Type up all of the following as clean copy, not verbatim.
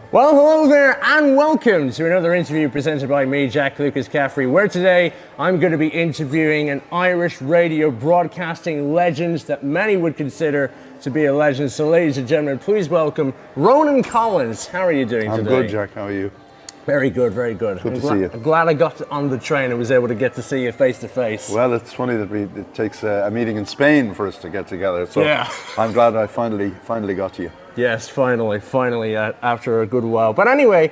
Well, hello there and welcome to another interview presented by me, Jack Lucas Caffrey, where today I'm going to be interviewing an Irish radio broadcasting legend that many would consider to be a legend. So ladies and gentlemen, please welcome Ronan Collins. How are you doing today? I'm good, Jack. How are you? Very good, very good. Good to see you. I'm glad I got on the train and was able to get to see you face to face. Well, it's funny that it takes a meeting in Spain for us to get together. So yeah. I'm glad I finally got to you. Yes, finally, after a good while. But anyway,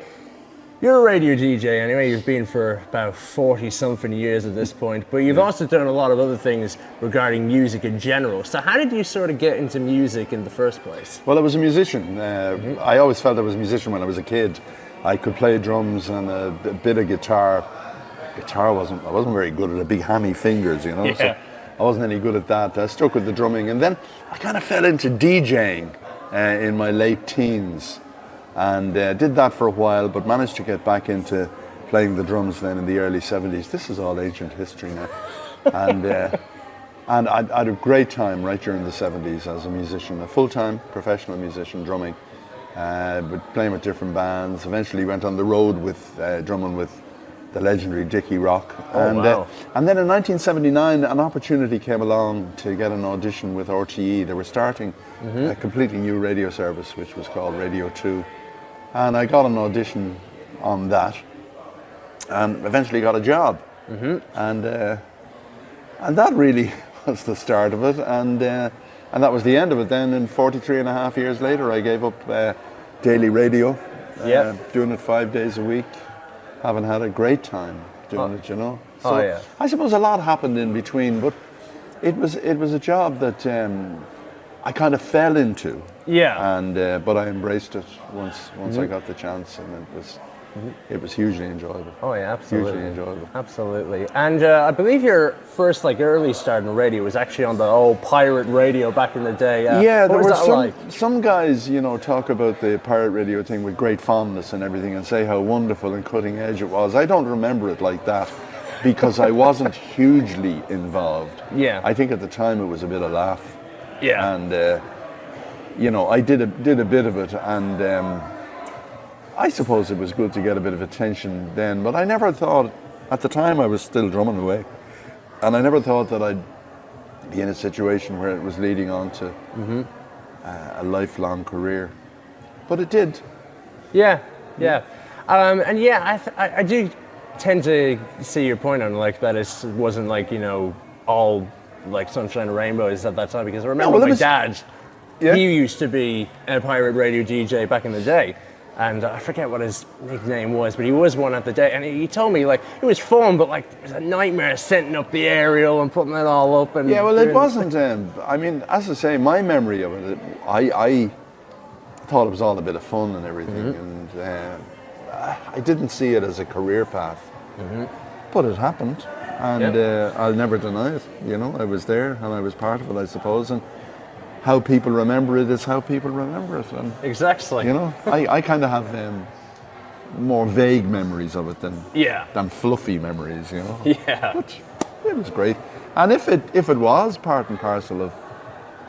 you're a radio DJ anyway. You've been for about 40-something years at this point. But you've also done a lot of other things regarding music in general. So how did you sort of get into music in the first place? Well, I was a musician. I always felt I was a musician when I was a kid. I could play drums and a bit of guitar. I wasn't very good at the big hammy fingers, you know. Yeah. So I wasn't any good at that. I stuck with the drumming, and then I kind of fell into DJing in my late teens, and did that for a while, but managed to get back into playing the drums then in the early 70s. This is all ancient history now. And I had a great time right during the 70s as a musician, a full-time professional musician drumming. But playing with different bands. Eventually went on the road with drumming with the legendary Dickie Rock. Wow. And then in 1979 an opportunity came along to get an audition with RTÉ. They were starting a completely new radio service which was called Radio 2. And I got an audition on that and eventually got a job. And that really was the start of it. And that was the end of it then. And 43 and a half years later, I gave up daily radio, doing it 5 days a week. Haven't had a great time doing it, you know. So I suppose a lot happened in between, but it was a job that I kind of fell into. Yeah. And but I embraced it once I got the chance, and it was hugely enjoyable. Oh yeah, absolutely. Hugely enjoyable. Absolutely. And I believe your first early start in radio was actually on the old pirate radio back in the day. Yeah, there what were was that like? some guys, you know, talk about the pirate radio thing with great fondness and everything and say how wonderful and cutting edge it was. I don't remember it like that because I wasn't hugely involved. Yeah. I think at the time it was a bit of laugh. Yeah. And you know, I did a bit of it, and I suppose it was good to get a bit of attention then, but I never thought, at the time I was still drumming away, and I never thought that I'd be in a situation where it was leading on to a lifelong career. But it did. Yeah, yeah. And yeah, I do tend to see your point on that it wasn't all sunshine and rainbows at that time, because I remember my dad, he used to be a pirate radio DJ back in the day. And I forget what his nickname was, but he was one at the day. And he told me, it was fun, but it was a nightmare setting up the aerial and putting it all up. And yeah, well, it wasn't. I mean, as I say, my memory of it, I thought it was all a bit of fun and everything. And I didn't see it as a career path. But it happened. And I'll never deny it. You know, I was there and I was part of it, I suppose. And how people remember it is how people remember it. And, exactly. You know, I kind of have more vague memories of it than fluffy memories, you know. Yeah. But it was great. And if it was part and parcel of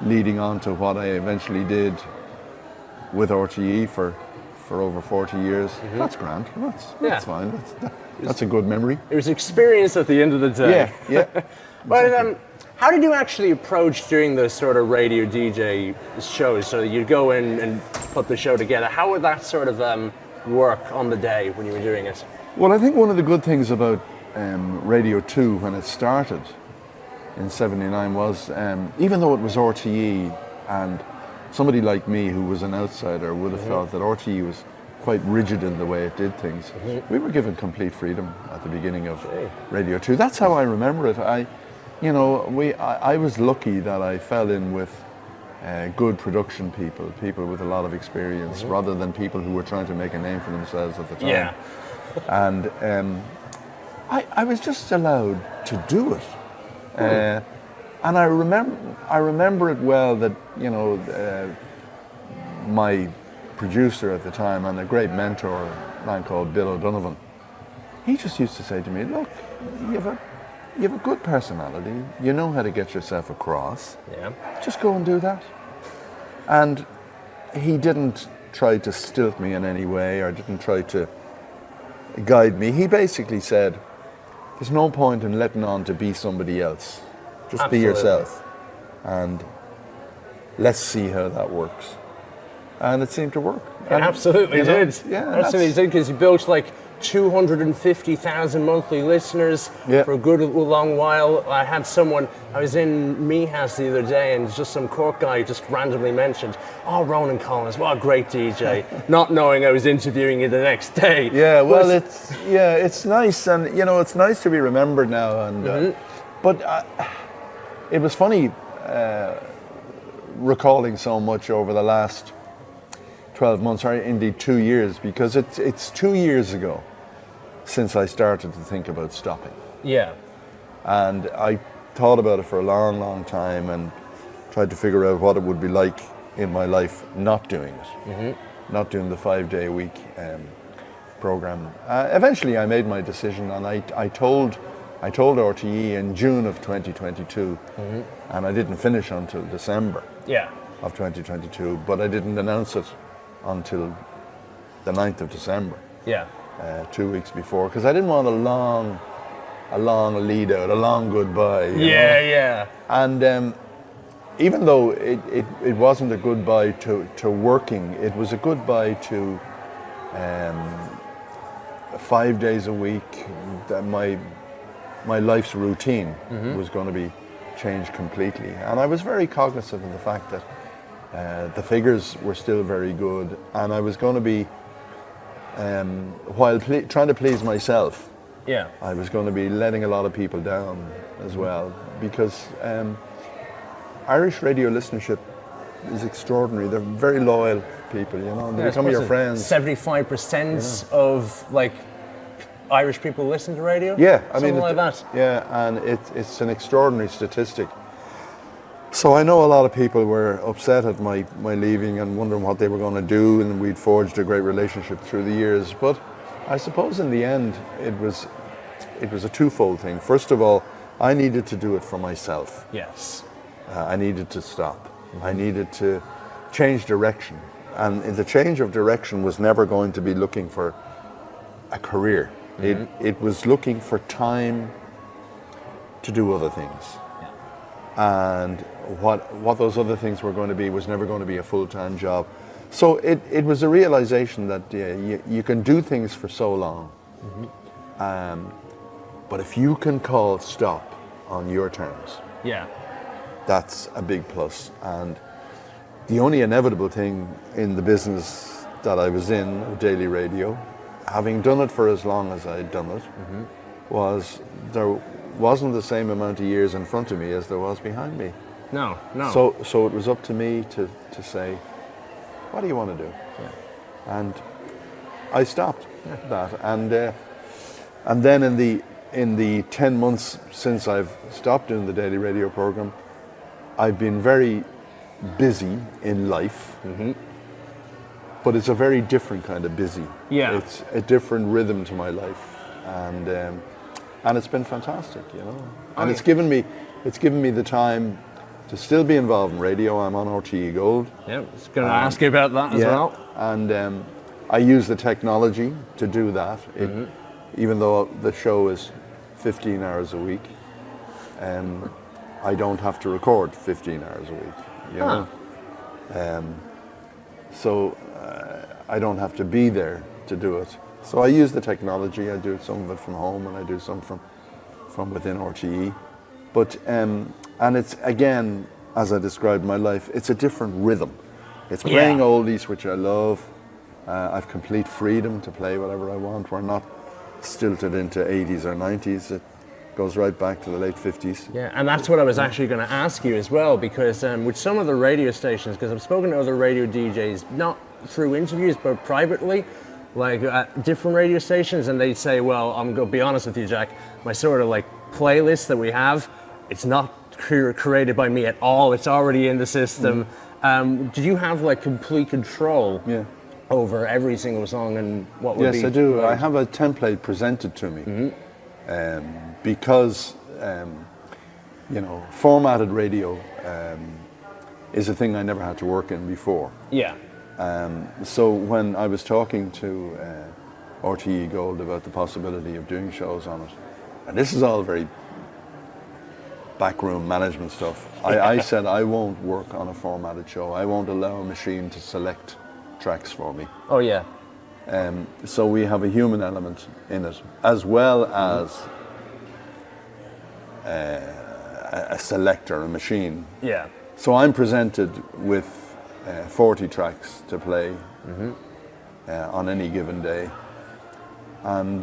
leading on to what I eventually did with RTÉ for over 40 years, that's grand. That's fine. That's a good memory. It was experience at the end of the day. Yeah. But how did you actually approach doing those sort of radio DJ shows? So you'd go in and put the show together. How would that sort of work on the day when you were doing it? Well, I think one of the good things about Radio 2 when it started in '79 was, even though it was RTÉ, and somebody like me who was an outsider would have felt that RTÉ was quite rigid in the way it did things, we were given complete freedom at the beginning of Radio 2. That's how I remember it. I was lucky that I fell in with good production people with a lot of experience, rather than people who were trying to make a name for themselves at the time. Yeah. And I was just allowed to do it. And I remember it well that, my producer at the time and a great mentor, a man called Bill O'Donovan, he just used to say to me, look, you have a good personality, you know how to get yourself across, just go and do that. And he didn't try to stilt me in any way or didn't try to guide me. He basically said, there's no point in letting on to be somebody else. Just Absolutely. be yourself. And let's see how that works. And it seemed to work. It absolutely did. Yeah, absolutely did, because you built like 250,000 monthly listeners for a good long while. I was in Meehouse the other day, and just some Cork guy just randomly mentioned, "Oh, Ronan Collins, what a great DJ," not knowing I was interviewing you the next day. Yeah, well, it's nice, and it's nice to be remembered now. And but it was funny recalling so much over the last 12 months, or indeed 2 years, because it's 2 years ago since I started to think about stopping. Yeah. And I thought about it for a long, long time and tried to figure out what it would be like in my life not doing it, not doing the 5-day-a-week program. Eventually I made my decision, and I told RTÉ in June of 2022, and I didn't finish until December of 2022, but I didn't announce it until the 9th of December, 2 weeks before, because I didn't want a long lead out, a long goodbye. You know? And even though it wasn't a goodbye to working, it was a goodbye to 5 days a week. That my life's routine was going to be changed completely, and I was very cognizant of the fact that the figures were still very good, and I was going to be, while trying to please myself, I was going to be letting a lot of people down as well, because Irish radio listenership is extraordinary. They're very loyal people, they become your friends. 75% of like Irish people listen to radio? Yeah, something like that. Yeah, and it's an extraordinary statistic. So I know a lot of people were upset at my leaving and wondering what they were going to do, and we'd forged a great relationship through the years. But I suppose in the end it was a twofold thing. First of all, I needed to do it for myself. Yes. I needed to stop. I needed to change direction. And the change of direction was never going to be looking for a career. It was looking for time to do other things. And what those other things were going to be was never going to be a full-time job. So it was a realization that you can do things for so long, but if you can call stop on your terms, that's a big plus. And the only inevitable thing in the business that I was in, daily radio, having done it for as long as I'd done it, was there wasn't the same amount of years in front of me as there was behind me. No. So it was up to me to say, what do you want to do? And I stopped that. And then in the 10 months since I've stopped doing the daily radio program, I've been very busy in life. But it's a very different kind of busy. It's a different rhythm to my life, and it's been fantastic, And it's given me the time to still be involved in radio. I'm on RTÉ Gold. I was going to ask you about that as well. And I use the technology to do that. Even though the show is 15 hours a week, I don't have to record 15 hours a week. So I don't have to be there to do it. So I use the technology. I do some of it from home, and I do some from within RTÉ. But and it's, again, as I described my life, it's a different rhythm. It's playing oldies, which I love. I've complete freedom to play whatever I want. We're not stilted into 80s or 90s. It goes right back to the late 50s. Yeah, and that's what I was actually going to ask you as well, because with some of the radio stations, because I've spoken to other radio DJs, not through interviews, but privately, like at different radio stations, and they say, well, I'm going to be honest with you, Jack, my sort of like playlist that we have, it's not created by me at all. It's already in the system. Did you have like complete control over every single song and what would be? Yes, I do. Right? I have a template presented to me because, formatted radio is a thing I never had to work in before. So when I was talking to RTÉ Gold about the possibility of doing shows on it, and this is all very backroom management stuff, I said I won't work on a formatted show. I won't allow a machine to select tracks for me. Oh yeah. So we have a human element in it, as well as a selector, a machine. Yeah. So I'm presented with 40 tracks to play on any given day, and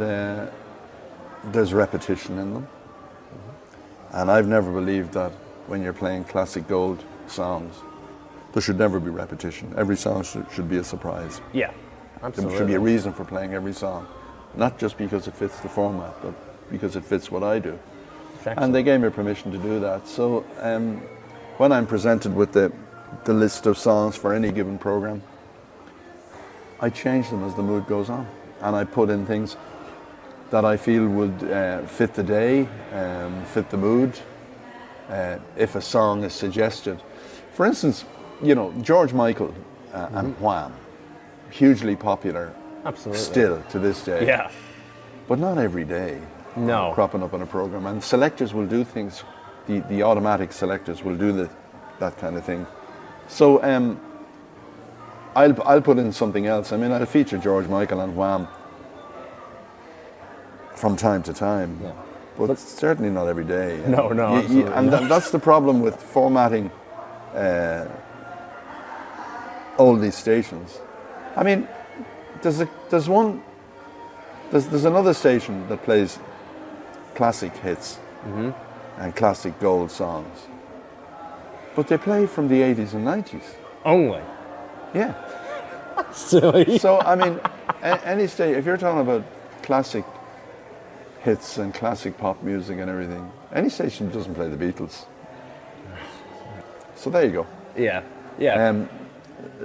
there's repetition in them. And I've never believed that when you're playing classic gold songs, there should never be repetition. Every song should be a surprise. Yeah, absolutely. There should be a reason for playing every song, not just because it fits the format, but because it fits what I do. Exactly. And they gave me permission to do that. So when I'm presented with the list of songs for any given program, I change them as the mood goes on, and I put in things that I feel would fit the day, fit the mood. If a song is suggested, for instance, George Michael and Wham, hugely popular, absolutely, still to this day. Yeah, but not every day. No, cropping up on a program, and selectors will do things. The automatic selectors will do that kind of thing. So I'll put in something else. I mean, I'll feature George Michael and Wham from time to time, but certainly not every day. No, and that's the problem with formatting all these stations. I mean, there's another station that plays classic hits and classic gold songs, but they play from the 80s and 90s. Only? Yeah. Silly. So, I mean, any state, if you're talking about classic hits and classic pop music and everything, any station doesn't play the Beatles. So there you go. Yeah, yeah.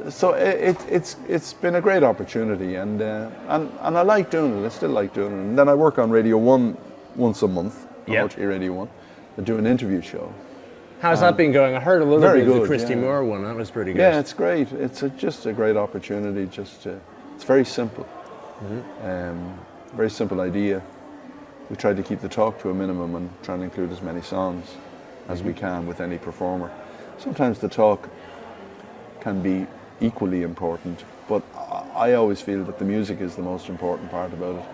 So it's been a great opportunity, and I like doing it. I still like doing it. And then I work on Radio 1 once a month, on RTÉ Radio 1. I do an interview show. How's that been going? I heard a little very bit of good, the Christy Moore one. That was pretty good. Yeah, it's great. It's just a great opportunity. It's very simple. Very simple idea. We try to keep the talk to a minimum and try and include as many songs as we can with any performer. Sometimes the talk can be equally important, but I always feel that the music is the most important part about it.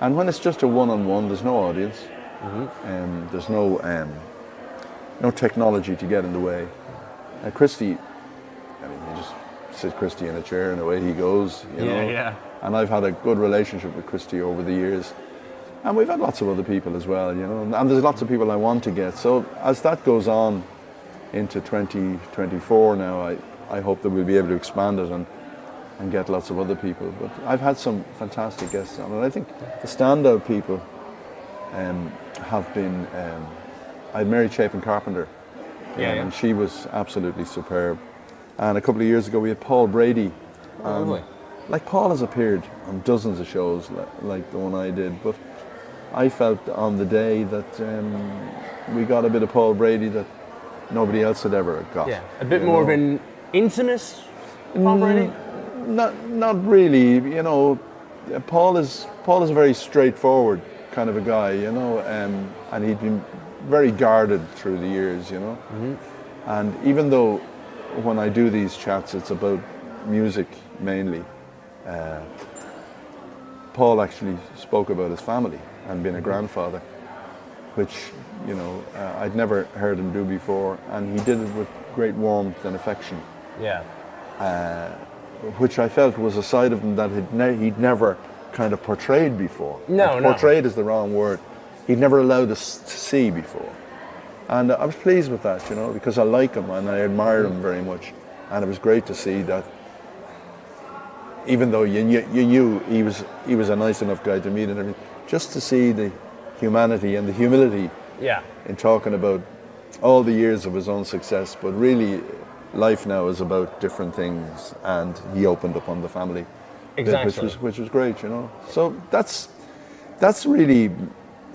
And when it's just a one-on-one, there's no audience. There's no technology to get in the way. Christy, I mean, you just sit Christy in a chair and away he goes, you know. Yeah. And I've had a good relationship with Christy over the years. And we've had lots of other people as well, you know. And there's lots of people I want to get. So as that goes on into 2024 now, I hope that we'll be able to expand it and get lots of other people. But I've had some fantastic guests on, and I think the standout people have been, I had Mary Chapin Carpenter, and she was absolutely superb. And a couple of years ago we had Paul Brady. Really? Like Paul has appeared on dozens of shows like the one I did, but I felt on the day that we got a bit of Paul Brady that nobody else had ever got. Yeah, a bit more of an intimate Paul Brady? Not really, you know. Paul is a very straightforward kind of a guy, you know, and he'd been very guarded through the years, you know. And even though when I do these chats it's about music mainly, Paul actually spoke about his family and being a grandfather, which, you know, I'd never heard him do before, and he did it with great warmth and affection. Yeah. Which I felt was a side of him that he'd never kind of portrayed before. No. Portrayed is the wrong word. He'd never allowed us to see before. And I was pleased with that, you know, because I like him and I admire him very much. And it was great to see that, even though you knew he was a nice enough guy to meet and everything, just to see the humanity and the humility in talking about all the years of his own success, but really life now is about different things, and he opened up on the family, which was great, you know. So that's really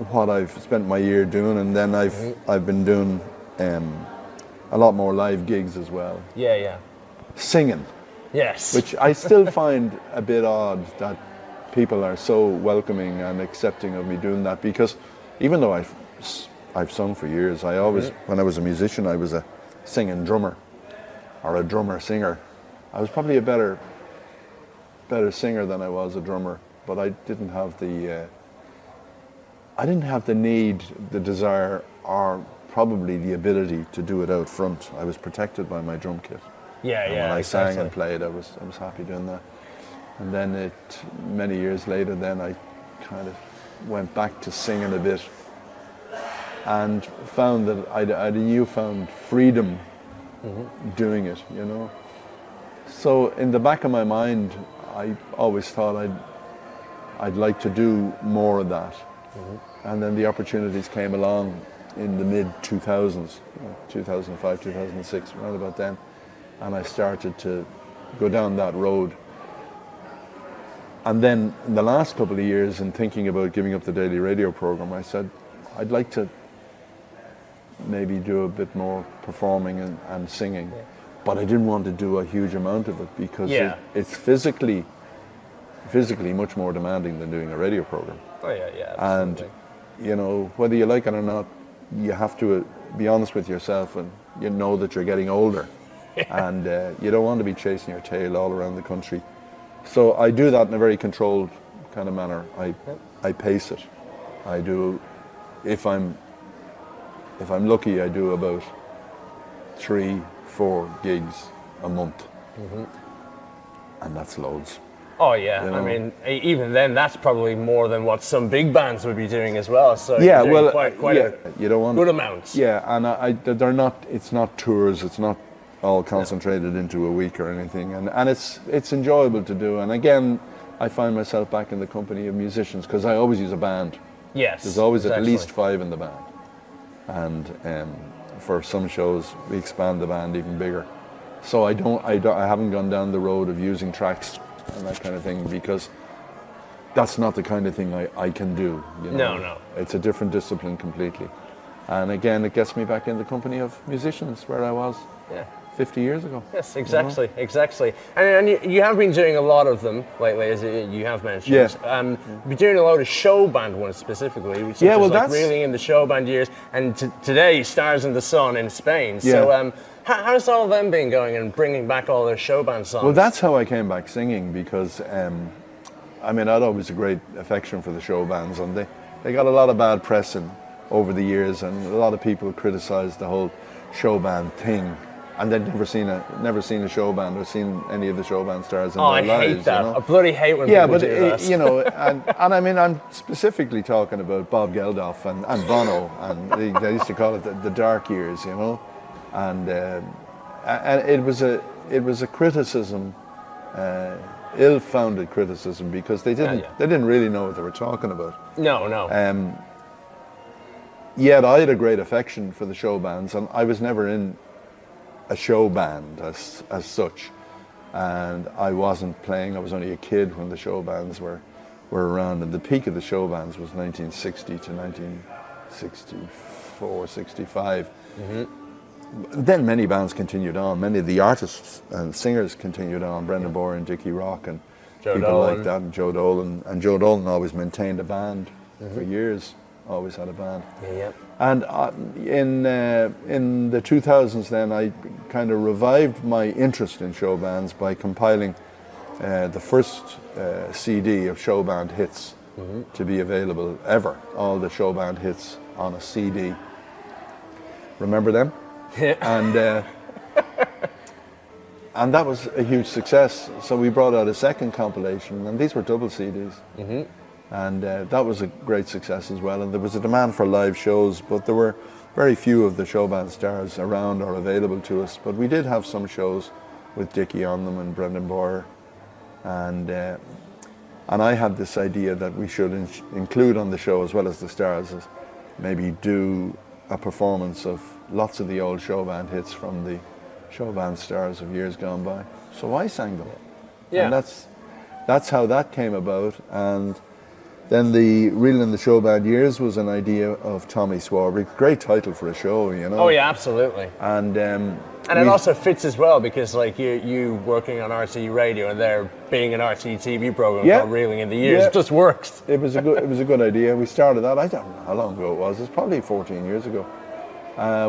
what I've spent my year doing, and then I've been doing a lot more live gigs as well. Yeah. Singing. Yes. Which I still find a bit odd that people are so welcoming and accepting of me doing that, because even though I've sung for years, I always, when I was a musician, I was a singing drummer or a drummer singer. I was probably a better singer than I was a drummer, but I didn't have the need, the desire, or probably the ability to do it out front. I was protected by my drum kit. Yeah, and yeah. when I exactly. sang and played, I was happy doing that. And then many years later, then I kind of went back to singing a bit, and found that I had a newfound freedom doing it, you know. So in the back of my mind, I always thought I'd like to do more of that. And then the opportunities came along in the mid-2000s, 2005, 2006, around about then, and I started to go down that road. And then in the last couple of years, in thinking about giving up the daily radio program, I said, I'd like to maybe do a bit more performing and singing, but I didn't want to do a huge amount of it, because it's physically much more demanding than doing a radio program. Oh yeah, absolutely. And you know, whether you like it or not, you have to be honest with yourself, and you know that you're getting older, and you don't want to be chasing your tail all around the country. So I do that in a very controlled kind of manner. I pace it. I do, if I'm lucky, I do about 3-4 gigs a month, and that's loads. Oh yeah, you know? I mean, even then, that's probably more than what some big bands would be doing as well. So yeah, you're doing quite a you don't want good amounts. Yeah, and they're not. It's not tours. It's not all concentrated into a week or anything. And it's enjoyable to do. And again, I find myself back in the company of musicians, because I always use a band. Yes, there's always at least 5 in the band, and for some shows we expand the band even bigger. So I haven't gone down the road of using tracks and that kind of thing, because that's not the kind of thing I can do. You know? No. It's a different discipline completely. And again, it gets me back in the company of musicians where I was 50 years ago. Yes, exactly, you know? Exactly. And you have been doing a lot of them lately, as you have mentioned. Yeah. You've been doing a lot of show band ones specifically, which that's really in the show band years. And today, Stars in the Sun in Spain. Yeah. So how's all of them been going, and bringing back all their show band songs? Well, that's how I came back singing, because I mean, I'd always a great affection for the show bands, and they got a lot of bad press over the years, and a lot of people criticised the whole show band thing, and they'd never seen a show band or seen any of the show band stars in their lives. I hate that. You know? I bloody hate when people do that. You know, and I mean, I'm specifically talking about Bob Geldof and Bono, and they used to call it the dark years, you know, and it was a criticism, ill-founded criticism, because they didn't really know what they were talking about. No. Yet I had a great affection for the show bands, and I was never in a show band as such, and I wasn't playing. I was only a kid when the show bands were around, and the peak of the show bands was 1960 to 1964, 65. Then many bands continued on. Many of the artists and singers continued on. Brendan Boyer and Dickie Rock and Joe people Dolan. like that, and Joe Dolan. And Joe Dolan always maintained a band for years. Always had a band. Yeah. And in the 2000s, then I kind of revived my interest in show bands by compiling the first CD of show band hits to be available ever. All the show band hits on a CD. Remember them? Yeah. And that was a huge success. So we brought out a second compilation, and these were double CDs. And that was a great success as well. And there was a demand for live shows, but there were very few of the show band stars around or available to us. But we did have some shows with Dickie on them and Brendan Boyer. And I had this idea that we should include on the show, as well as the stars, is maybe do a performance of lots of the old show band hits from the show band stars of years gone by. So I sang them. Yeah. And that's how that came about. And Then the Reeling in the Showband Years was an idea of Tommy Swarbrick. Great title for a show, you know. Oh yeah, absolutely. And it also fits as well because like you working on RTÉ Radio and there being an RTÉ TV program called Reeling in the Years, it just works. It was a good idea. We started that. I don't know how long ago it was. It's probably 14 years ago.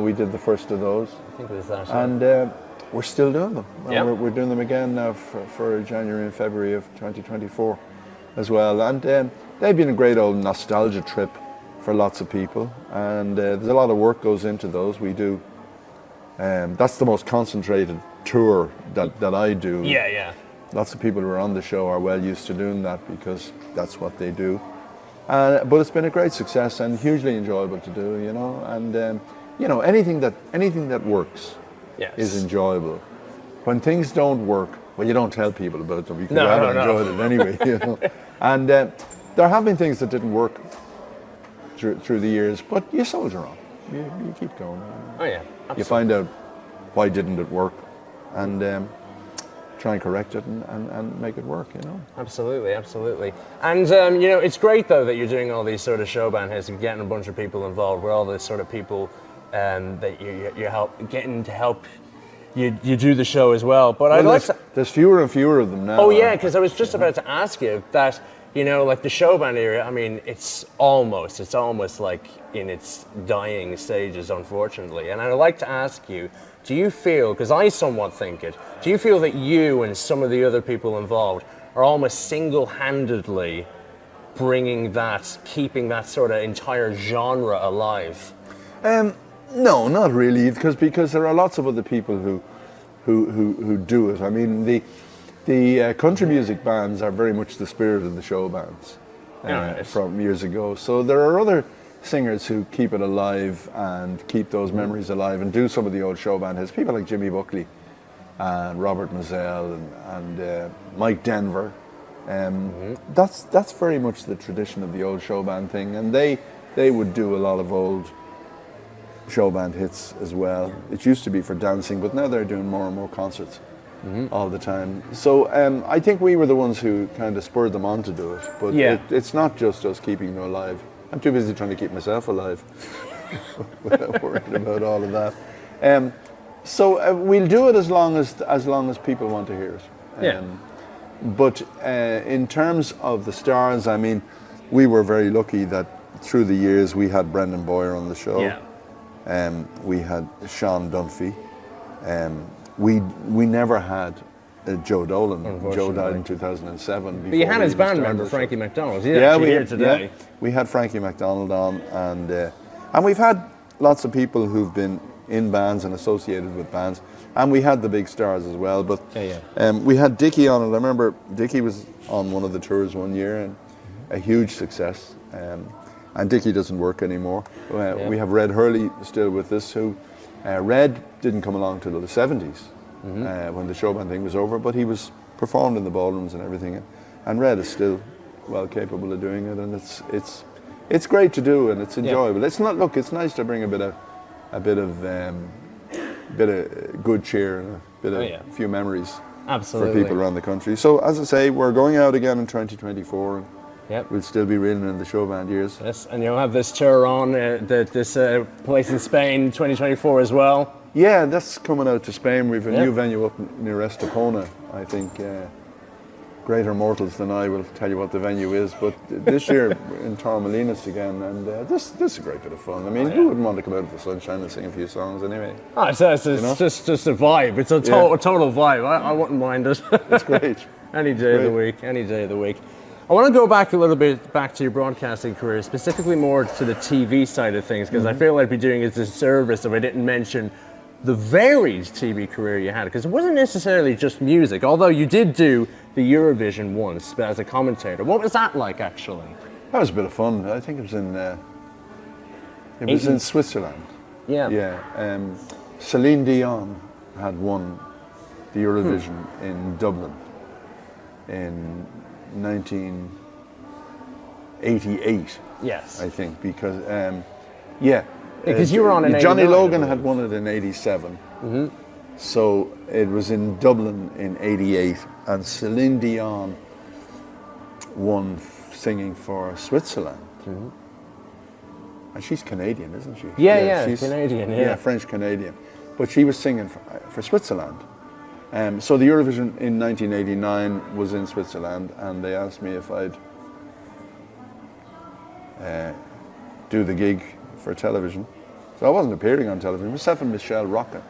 We did the first of those. I think it was that. And we're still doing them. Yeah. We're doing them again now for January and February of 2024 as well. And they've been a great old nostalgia trip for lots of people. And there's a lot of work goes into those. We do. That's the most concentrated tour that I do. Yeah. Lots of people who are on the show are well used to doing that because that's what they do. But it's been a great success and hugely enjoyable to do, you know. And you know, anything that works is enjoyable. When things don't work, well, you don't tell people about them because you haven't enjoyed it anyway, you know. And there have been things that didn't work through the years, but you soldier on. You keep going. Oh yeah, absolutely. You find out why didn't it work, and try and correct it and make it work, you know. Absolutely. And you know, it's great though that you're doing all these sort of showband hits and getting a bunch of people involved. We're all the sort of people that you help you do the show as well. But there's fewer and fewer of them now. Oh yeah, because I was just about to ask you that. You know, like the showband era, I mean, it's almost like in its dying stages, unfortunately. And I'd like to ask you, do you feel, because I somewhat think it, do you feel that you and some of the other people involved are almost single-handedly keeping that sort of entire genre alive? No, not really, because there are lots of other people who do it. I mean, the country music bands are very much the spirit of the show bands from years ago. So there are other singers who keep it alive and keep those memories alive and do some of the old show band hits. People like Jimmy Buckley and Robert Mazzell and Mike Denver. That's very much the tradition of the old show band thing, and they would do a lot of old show band hits as well. It used to be for dancing, but now they're doing more and more concerts. All the time. So I think we were the ones who kind of spurred them on to do it. But it's not just us keeping them alive. I'm too busy trying to keep myself alive without worrying about all of that. So we'll do it as long as people want to hear it. But in terms of the stars, I mean, we were very lucky that through the years we had Brendan Boyer on the show. We had Sean Dunphy. We never had Joe Dolan. Joe died in 2007. But you had his band member, Frankie MacDonald. He's actually here today. Yeah, we had Frankie MacDonald on, and we've had lots of people who've been in bands and associated with bands, and we had the big stars as well. But we had Dickie on it. I remember Dickie was on one of the tours one year, and a huge success. And Dickie doesn't work anymore. We have Red Hurley still with us, who Red didn't come along till the 70s when the showband thing was over, but he was performed in the ballrooms and everything. And Red is still well capable of doing it, and it's great to do, and it's enjoyable. It's not. Look, it's nice to bring a bit of good cheer and a few memories for people around the country. So as I say, we're going out again in 2024. We'll still be reeling in the showband years. Yes, and you'll have this tour on this place in Spain 2024 as well. Yeah, that's coming out to Spain. We've a new venue up near Estepona, I think. Greater mortals than I will tell you what the venue is, but this year in Torremolinos again, and this is a great bit of fun. I mean, who wouldn't want to come out of the sunshine and sing a few songs anyway? Oh, it's just a vibe. It's a total vibe. I wouldn't mind it. It's great. Any day of the week. I want to go back a little bit to your broadcasting career, specifically more to the TV side of things, because I feel like I'd be doing a disservice if I didn't mention the varied TV career you had, because it wasn't necessarily just music, although you did do the Eurovision once as a commentator. What was that like, actually? That was a bit of fun. I think it was in Switzerland. Yeah. Celine Dion had won the Eurovision in Dublin in 1988. Yes. I think, because because you were on in Johnny 89, Logan had won it in 87. So it was in Dublin in 88, and Celine Dion won singing for Switzerland. Mm-hmm. And she's Canadian, isn't she? Yeah, she's Canadian, yeah. Yeah, French Canadian. But she was singing for Switzerland. So the Eurovision in 1989 was in Switzerland, and they asked me if I'd do the gig for television. So I wasn't appearing on television. Myself and Michelle Rocca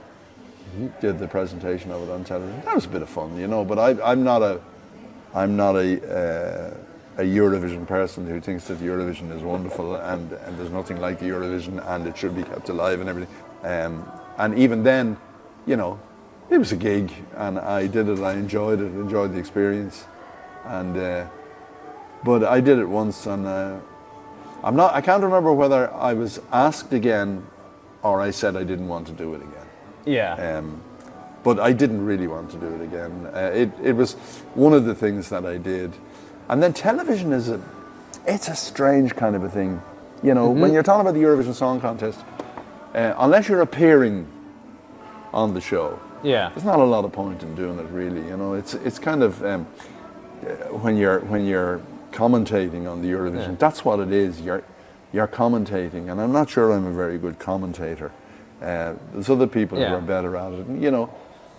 did the presentation of it on television. That was a bit of fun, you know. But I'm not a Eurovision person who thinks that the Eurovision is wonderful and there's nothing like the Eurovision and it should be kept alive and everything. And even then, you know, it was a gig and I did it. I enjoyed it. Enjoyed the experience. And but I did it once, and I can't remember whether I was asked again or I said I didn't want to do it again. Yeah. But I didn't really want to do it again. It was one of the things that I did. And then television it's a strange kind of a thing. You know, when you're talking about the Eurovision Song Contest, unless you're appearing on the show, there's not a lot of point in doing it really. You know, it's kind of when you're commentating on the Eurovision, that's what it is. You're commentating, and I'm not sure I'm a very good commentator. There's other people who are better at it, and, you know,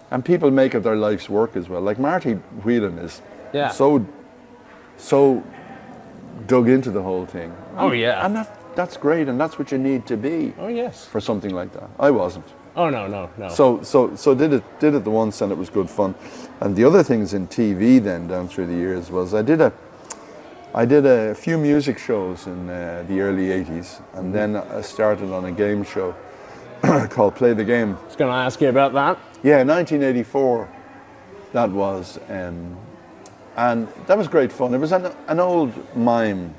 and people make it their life's work as well. Like Marty Whelan is so dug into the whole thing. Oh yeah. And that's great, and that's what you need to be. Oh yes. For something like that. I wasn't. Oh no. So did it the once, and it was good fun. And the other things in TV then down through the years was I did a few music shows in the early 80s, and then I started on a game show called Play the Game. I was going to ask you about that. Yeah, 1984 that was, and that was great fun. It was an old mime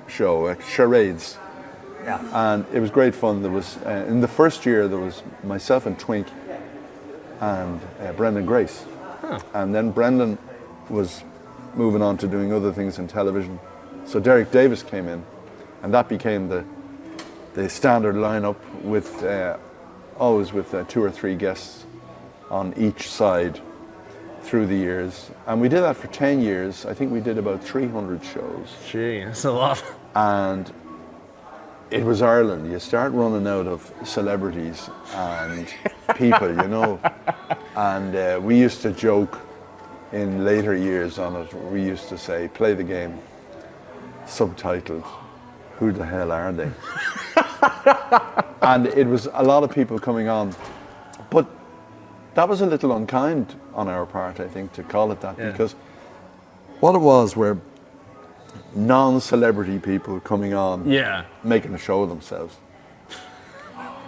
show, charades. Yeah. And it was great fun. There was in the first year there was myself and Twink and Brendan Grace. Huh. And then Brendan was moving on to doing other things in television. So Derek Davis came in, and that became the standard lineup with always with 2 or 3 guests on each side through the years. And we did that for 10 years. I think we did about 300 shows. Gee, that's a lot. And it was Ireland. You start running out of celebrities and people, you know. And we used to joke in later years on it. We used to say, play the game, subtitled, who the hell are they? And it was a lot of people coming on. But that was a little unkind on our part, I think, to call it that, because what it was were non-celebrity people coming on, making a show of themselves.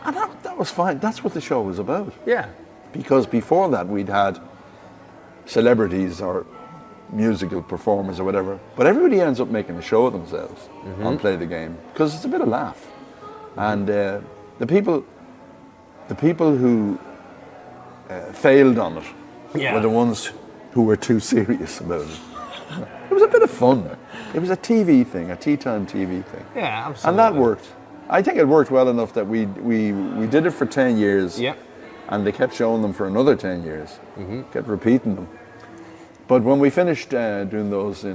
And that was fine. That's what the show was about. Yeah. Because before that we'd had celebrities or musical performers or whatever, but everybody ends up making a show of themselves on Play the Game, because it's a bit of laugh. And the people who failed on it were the ones who were too serious about it. It was a bit of fun. It was a TV thing, a tea time TV thing. Yeah, absolutely. And that worked. I think it worked well enough that we did it for 10 years. Yeah. And they kept showing them for another 10 years. Kept repeating them. But when we finished doing those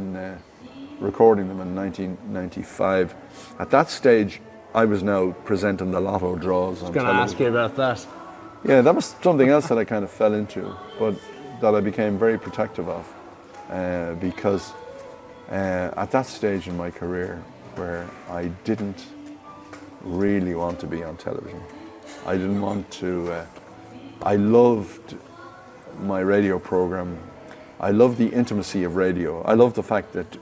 recording them in 1995, at that stage I was now presenting the Lotto draws on television. I was going to ask you about that. Yeah, that was something else that I kind of fell into, but that I became very protective of, because at that stage in my career where I didn't really want to be on television, I didn't want to, I loved my radio program. I love the intimacy of radio. I love the fact that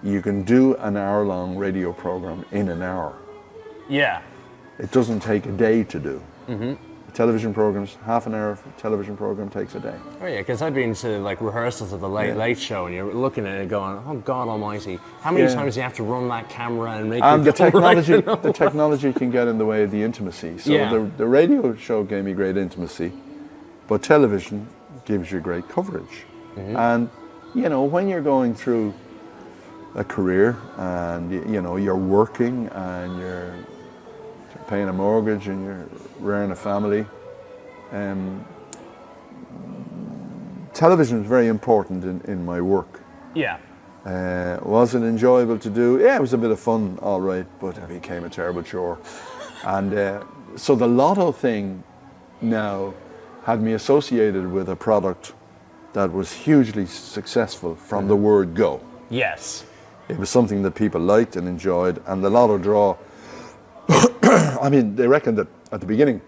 you can do an hour-long radio program in an hour. Yeah. It doesn't take a day to do. Television programs, half an hour television program takes a day. Oh yeah, because I've been to like rehearsals of the Late Show, and you're looking at it going, "Oh God Almighty, how many times do you have to run that camera and make?" And the technology can get in the way of the intimacy. So the radio show gave me great intimacy, but television gives you great coverage. And you know, when you're going through a career and you know you're working and you're paying a mortgage and you're rearing a family, television is very important in my work. Yeah. Was it enjoyable to do? Yeah, it was a bit of fun, all right, but it became a terrible chore. And so the Lotto thing now had me associated with a product that was hugely successful from the word go. Yes. It was something that people liked and enjoyed, and the Lotto draw, I mean, they reckon that at the beginning,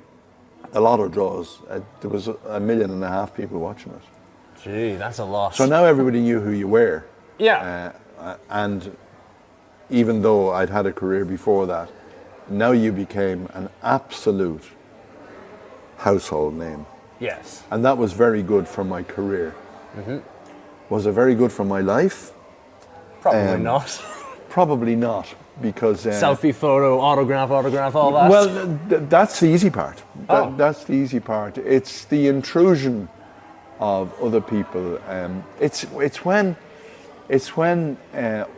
the Lotto draws, there was 1.5 million people watching it. Gee, that's a lot. So now everybody knew who you were. Yeah. And even though I'd had a career before that, now you became an absolute household name. Yes. And that was very good for my career. Was it very good for my life? Probably not. Probably not, because... Selfie photo, autograph, all that? Well, that's the easy part. That's the easy part. It's the intrusion of other people. It's when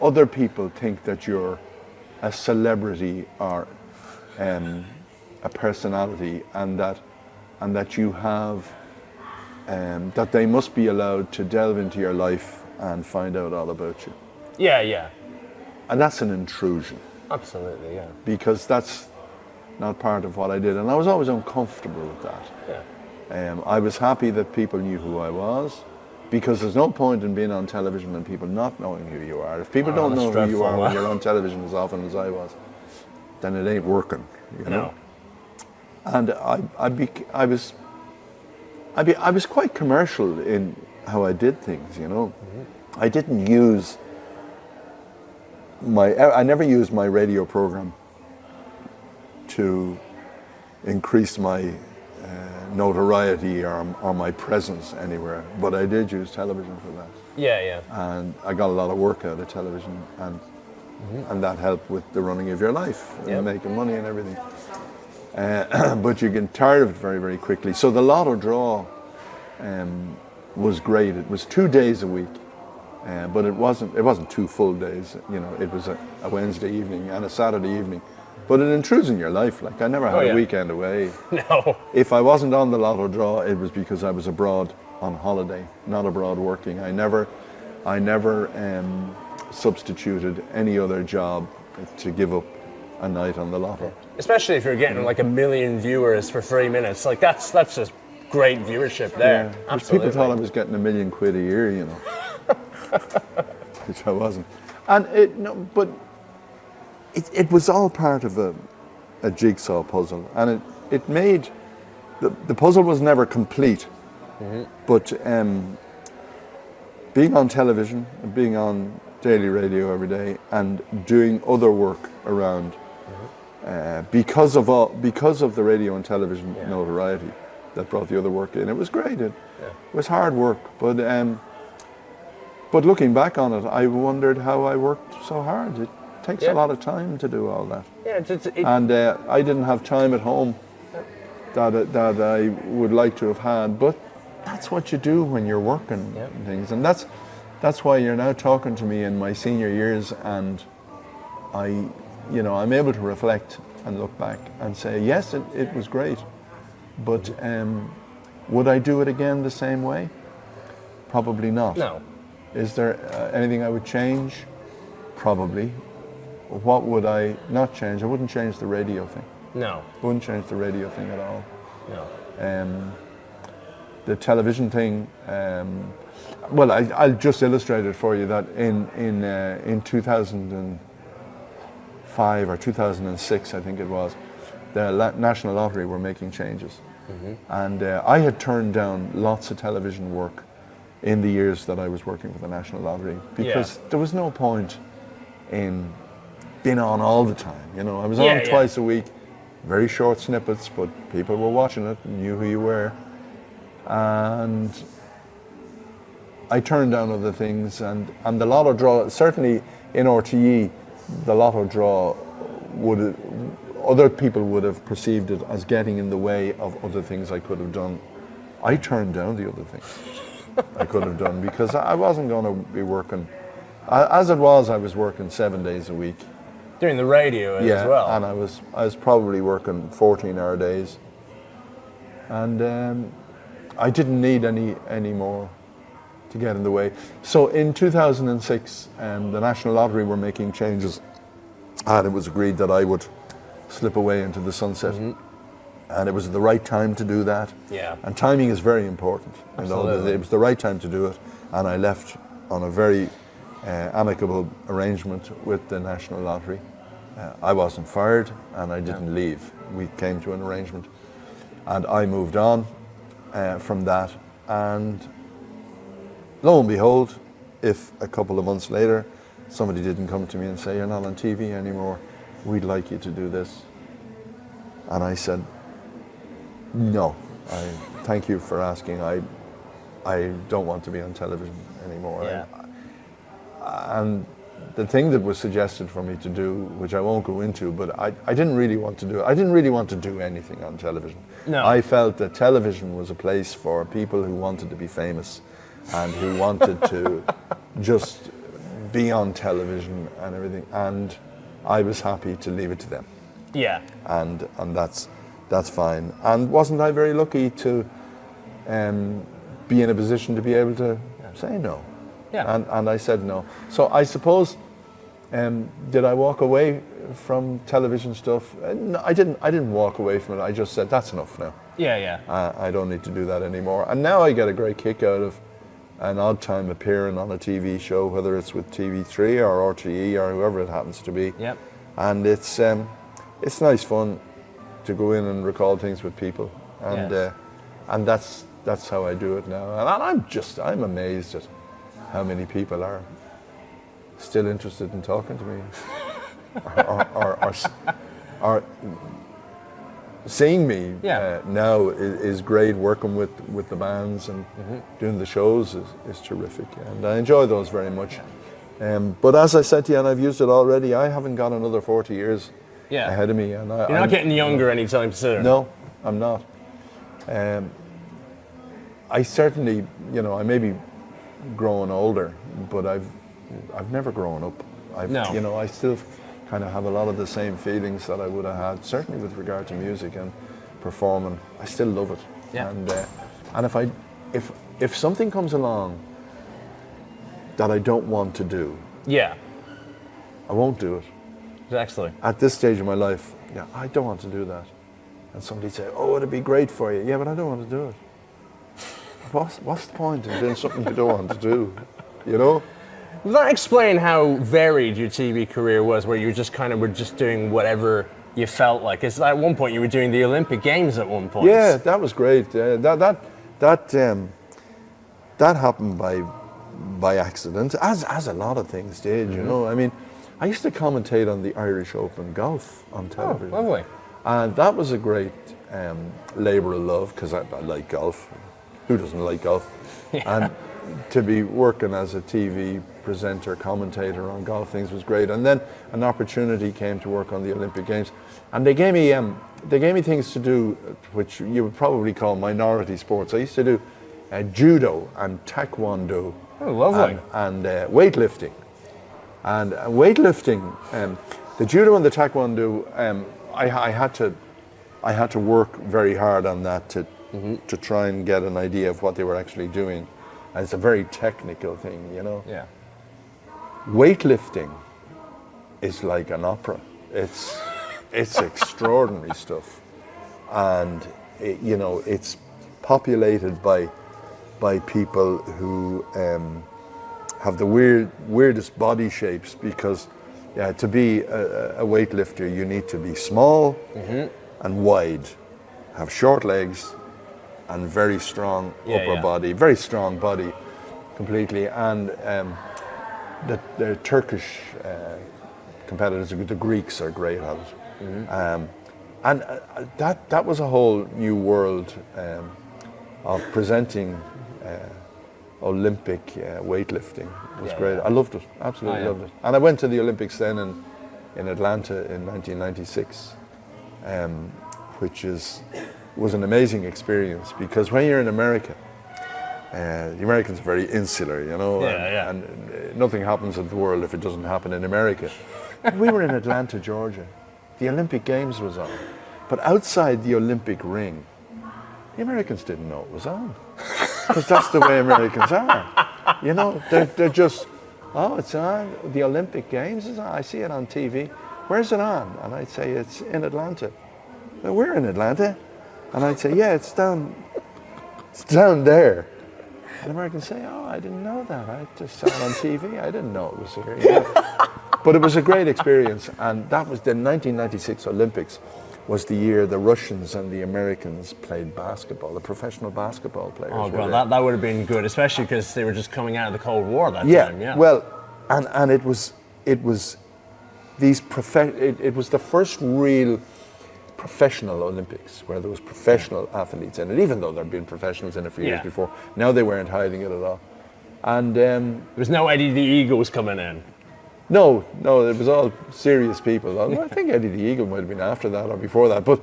other people think that you're a celebrity or a personality, and that you have that they must be allowed to delve into your life and find out all about you. Yeah. And that's an intrusion. Absolutely, yeah. Because that's not part of what I did, and I was always uncomfortable with that. Yeah. I was happy that people knew who I was, because there's no point in being on television and people not knowing who you are. If people don't know who you are when you're on television as often as I was, then it ain't working, you know. And I was quite commercial in how I did things, you know. I didn't use I never used my radio program to increase my notoriety or my presence anywhere, but I did use television for that. Yeah. And I got a lot of work out of television, and that helped with the running of your life and making money and everything. But you get tired of it very, very quickly. So the Lotto draw was great. It was 2 days a week. But it wasn't 2 full days, you know. It was a Wednesday evening and a Saturday evening, but it intrudes in your life. Like, I never had a weekend away. No. If I wasn't on the Lotto draw, it was because I was abroad on holiday, not abroad working. I never substituted any other job to give up a night on the Lotto. Especially if you're getting like 1 million viewers for 3 minutes, like that's just great viewership there. Yeah. Absolutely. People thought I was getting £1 million a year, you know. Which I wasn't. And it was all part of a jigsaw puzzle, and it made the puzzle was never complete. But being on television, being on daily radio every day, and doing other work around, because of the radio and television notoriety that brought the other work in, it was great. It was hard work, but looking back on it, I wondered how I worked so hard. It takes a lot of time to do all that. Yeah, and I didn't have time at home that I would like to have had. But that's what you do when you're working and things. And that's why you're now talking to me in my senior years, and I'm able to reflect and look back and say, yes, it was great. But would I do it again the same way? Probably not. No. Is there anything I would change? Probably. What would I not change? I wouldn't change the radio thing. No. Wouldn't change the radio thing at all. No. The television thing, well, I'll just illustrate it for you that in 2005 or 2006, I think it was, the National Lottery were making changes. And I had turned down lots of television work in the years that I was working for the National Lottery, because there was no point in being on all the time. You know, I was on twice a week, very short snippets, but people were watching it and knew who you were. And I turned down other things, and the Lotto draw, certainly in RTÉ, the Lotto draw other people would have perceived it as getting in the way of other things I could have done. I turned down the other things I could have done, because I wasn't going to be working. As it was, I was working 7 days a week. Doing the radio as well. And I was probably working 14-hour days. And I didn't need any more get in the way. So in 2006, the National Lottery were making changes, and it was agreed that I would slip away into the sunset. And it was the right time to do that. Yeah. And timing is very important. Absolutely. It was the right time to do it, and I left on a very amicable arrangement with the National Lottery. I wasn't fired, and I didn't leave. We came to an arrangement, and I moved on from that. And lo and behold, if a couple of months later somebody didn't come to me and say, "You're not on TV anymore, we'd like you to do this," and I said, "No, thank you for asking. I don't want to be on television anymore." Yeah. And the thing that was suggested for me to do, which I won't go into, but I didn't really want to do it. I didn't really want to do anything on television. No. I felt that television was a place for people who wanted to be famous and who wanted to just be on television and everything. And I was happy to leave it to them. Yeah. And that's fine. And wasn't I very lucky to be in a position to be able to say no? Yeah. And I said no. So I suppose, did I walk away from television stuff? No, I didn't walk away from it. I just said, that's enough now. Yeah. I don't need to do that anymore. And now I get a great kick out of an odd time appearing on a TV show, whether it's with TV3 or RTÉ or whoever it happens to be. Yep. And it's nice fun to go in and record things with people. And that's how I do it now. And I'm amazed at how many people are still interested in talking to me, or seeing me now is great. Working with the bands and doing the shows is terrific, and I enjoy those very much. But as I said to you, and I've used it already, I haven't got another 40 years ahead of me, and you're not getting younger anytime soon. No, I'm not. I certainly, I may be growing older, but I've never grown up. I still kind of have a lot of the same feelings that I would have had, certainly with regard to music and performing. I still love it. Yeah. And if something comes along that I don't want to do, I won't do it. Exactly. At this stage of my life, I don't want to do that. And somebody say, "Oh, it'd be great for you." Yeah, but I don't want to do it. What's the point in doing something you don't want to do? Does that explain how varied your TV career was, where you just kind of were just doing whatever you felt like? Because at one point you were doing the Olympic Games at one point. Yeah, that was great. That happened by accident, as a lot of things did. I mean, I used to commentate on the Irish Open golf on television. Oh, lovely. And that was a great labour of love, because I like golf. Who doesn't like golf? Yeah. And to be working as a TV presenter, commentator on golf things was great. And then an opportunity came to work on the Olympic Games, and they gave me things to do which you would probably call minority sports. I used to do judo and taekwondo. Oh, lovely. And weightlifting. And weightlifting, the judo and the taekwondo, I had to work very hard on that to try and get an idea of what they were actually doing. And it's a very technical thing, Yeah. Weightlifting is like an opera. It's extraordinary stuff, and it's populated by people who have the weirdest body shapes, because to be a weightlifter you need to be small and wide, have short legs, and very strong upper body, very strong body, completely. And the Turkish competitors, the Greeks, are great at it. And that was a whole new world of presenting Olympic weightlifting. It was great. I loved it, absolutely loved it. And I went to the Olympics then in Atlanta in 1996, which was an amazing experience, because when you're in America, the Americans are very insular, and nothing happens in the world if it doesn't happen in America. We were in Atlanta, Georgia. The Olympic Games was on, but outside the Olympic ring, the Americans didn't know it was on, because that's the way Americans are. You know, they're just, oh, it's on, the Olympic Games is on, I see it on TV. Where's it on? And I'd say, it's in Atlanta. Well, we're in Atlanta. And I'd say, yeah, it's down there. And the Americans say, oh, I didn't know that. I just saw it on TV. I didn't know it was here. You know? But it was a great experience. And that was the 1996 Olympics was the year the Russians and the Americans played basketball, the professional basketball players. Oh, God, that would have been good, especially because they were just coming out of the Cold War that time. Yeah, well, and it was the first real professional Olympics where there was professional athletes in it, even though there'd been professionals in it for years before. Now they weren't hiding it at all. And there was no Eddie the Eagles coming in. No, it was all serious people. I think Eddie the Eagle might have been after that or before that, but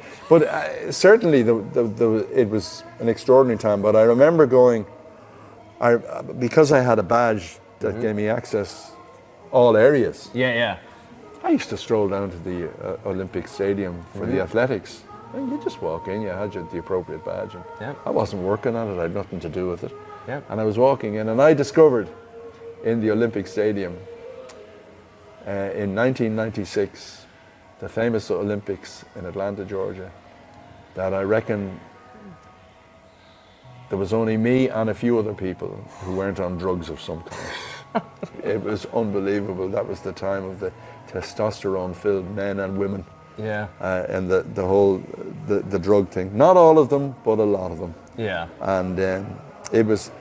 certainly it was an extraordinary time. But I remember going, because I had a badge that gave me access all areas. Yeah. I used to stroll down to the Olympic Stadium for the athletics. And you just walk in, you had the appropriate badge. And I wasn't working on it, I had nothing to do with it. Yeah. And I was walking in, and I discovered in the Olympic Stadium in 1996, the famous Olympics in Atlanta, Georgia, that I reckon there was only me and a few other people who weren't on drugs of some kind. It was unbelievable. That was the time of the testosterone-filled men and women. Yeah. And the whole drug thing. Not all of them, but a lot of them. Yeah. And it was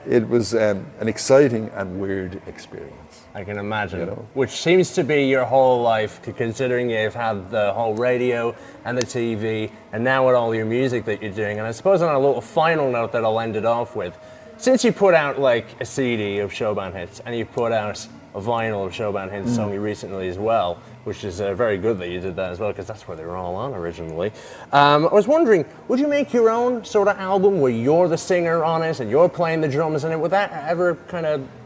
an exciting and weird experience. I can imagine. You know? Which seems to be your whole life, considering you've had the whole radio and the TV, and now with all your music that you're doing. And I suppose on a little final note that I'll end it off with, since you put out like a CD of Showband hits, and you've put out a vinyl of Showband hits song recently as well, which is very good that you did that as well, because that's where they were all on originally. I was wondering, would you make your own sort of album where you're the singer on it and you're playing the drums in it? Would that ever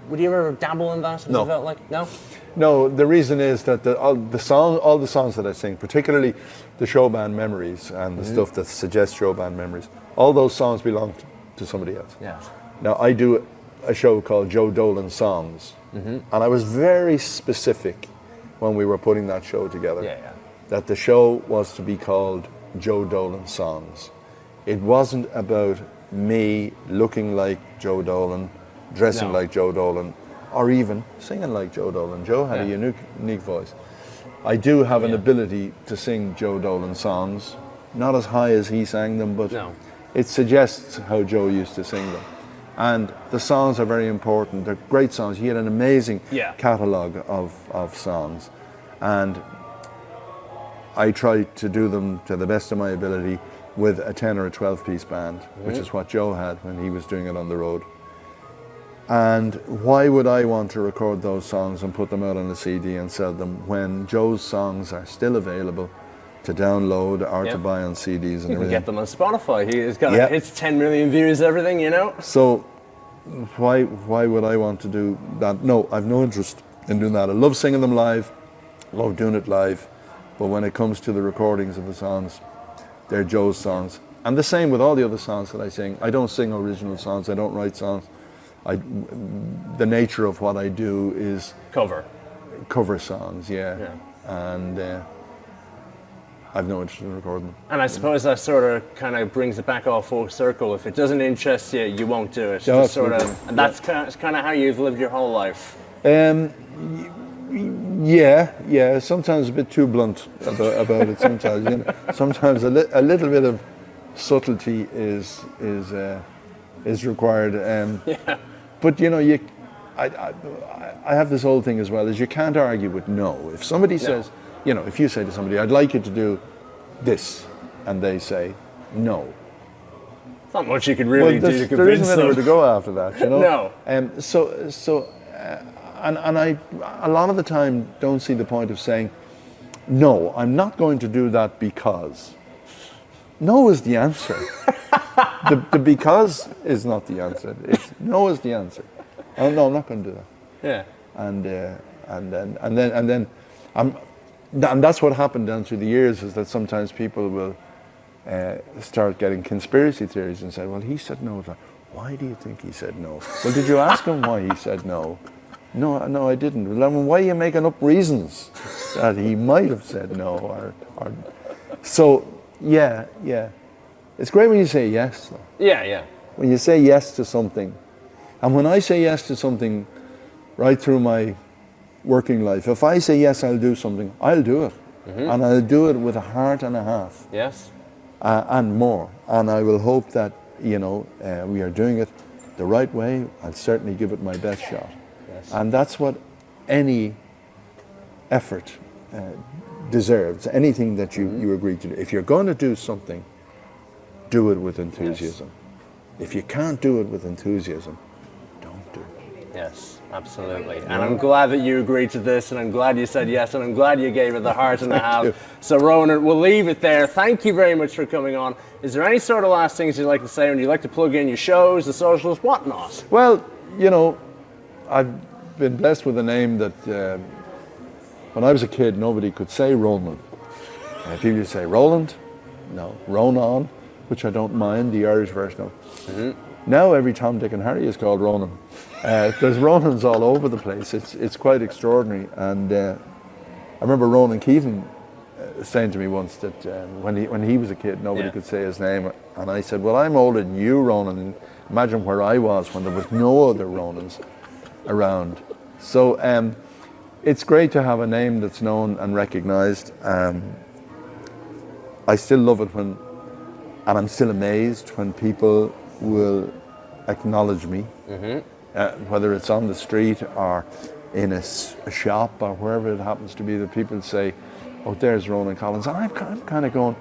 would you ever dabble in that? No. You felt like, no? No, the reason is that all the songs that I sing, particularly the Showband memories and the stuff that suggests Showband memories, all those songs belong to somebody else. Yes. Now, I do a show called Joe Dolan Songs, and I was very specific when we were putting that show together, that the show was to be called Joe Dolan Songs. It wasn't about me looking like Joe Dolan, dressing like Joe Dolan, or even singing like Joe Dolan. Joe had a unique voice. I do have an ability to sing Joe Dolan songs, not as high as he sang them, but it suggests how Joe used to sing them. And the songs are very important. They're great songs. He had an amazing catalogue of songs. And I try to do them to the best of my ability with a 10 or a 12-piece band, which is what Joe had when he was doing it on the road. And why would I want to record those songs and put them out on a CD and sell them when Joe's songs are still available to download or to buy on CDs and everything? You can get them on Spotify. He's got hits 10 million views, everything, you know? So why would I want to do that? No, I've no interest in doing that. I love singing them live, love doing it live, but when it comes to the recordings of the songs, they're Joe's songs. And the same with all the other songs that I sing. I don't sing original songs, I don't write songs. The nature of what I do is cover songs, and I've no interest in recording them. And I suppose that sort of kind of brings it back all full circle. If it doesn't interest you, you won't do it. Yeah, sort of, and that's kind of how you've lived your whole life. Yeah. Sometimes a bit too blunt about it. Sometimes, you know, sometimes a little bit of subtlety is required. But you know, I have this whole thing as well, is you can't argue with no. If somebody says, you know, if you say to somebody, I'd like you to do this, and they say no. It's not much you can really do to convince them. There isn't anywhere to go after that, you know? No. So I a lot of the time don't see the point of saying, no, I'm not going to do that because. No is the answer. The because is not the answer. It's no is the answer. Oh no, I'm not going to do that. Yeah. And that's what happened down through the years, is that sometimes people will start getting conspiracy theories and say, well, he said no to that. why do you think he said no? Well, did you ask him why he said no? No, I didn't. Well, I mean, why are you making up reasons that he might have said no? Or so, yeah. It's great when you say yes, though. Yeah. When you say yes to something. And when I say yes to something right through my working life, if I say yes, I'll do something, I'll do it. Mm-hmm. And I'll do it with a heart and a half. Yes. And more. And I will hope that, we are doing it the right way. I'll certainly give it my best shot. Yes. And that's what any effort deserves, anything that you agree to do. If you're going to do something, do it with enthusiasm. Yes. If you can't do it with enthusiasm, don't do it. Yes, absolutely. And I'm glad that you agreed to this, and I'm glad you said yes, and I'm glad you gave it the heart and a half. So Ronan, we'll leave it there. Thank you very much for coming on. Is there any sort of last things you'd like to say, and you'd like to plug in your shows, the socials, whatnot? Well, I've been blessed with a name that when I was a kid, nobody could say Ronan. People used to say Roland, no, Ronan, which I don't mind, the Irish version of. Mm-hmm. Now every Tom, Dick and Harry is called Ronan. There's Ronans all over the place. It's quite extraordinary. And I remember Ronan Keating saying to me once that when he was a kid, nobody could say his name. And I said, well, I'm older than you, Ronan. Imagine where I was when there was no other Ronans around. So it's great to have a name that's known and recognised. I still love it and I'm still amazed when people will acknowledge me, whether it's on the street or in a shop or wherever it happens to be, that people say, oh, there's Ronan Collins. And I'm kind of going,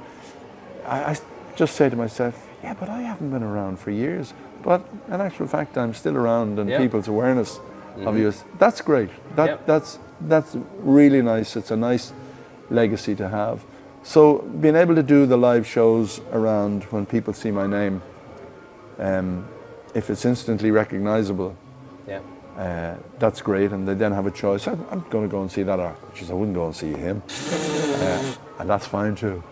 I just say to myself, yeah, but I haven't been around for years. But in actual fact, I'm still around, and people's awareness of you, that's great. That's really nice. It's a nice legacy to have. So being able to do the live shows around when people see my name, if it's instantly recognizable, that's great, and they then have a choice. I'm going to go and see that artist. I wouldn't go and see him, and that's fine too.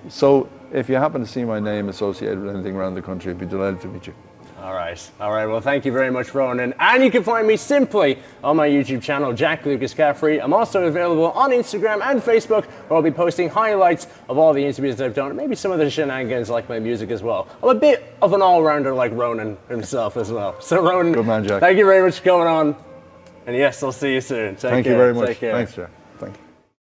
So if you happen to see my name associated with anything around the country, I'd be delighted to meet you. All right. Well, thank you very much, Ronan. And you can find me simply on my YouTube channel, Jack Lucas Caffrey. I'm also available on Instagram and Facebook, where I'll be posting highlights of all the interviews I've done, and maybe some of the shenanigans like my music as well. I'm a bit of an all-rounder like Ronan himself as well. So, Ronan, good man, Jack. Thank you very much for coming on. And yes, I'll see you soon. Thank you very much. Take care. Thanks, Jack. Thank you.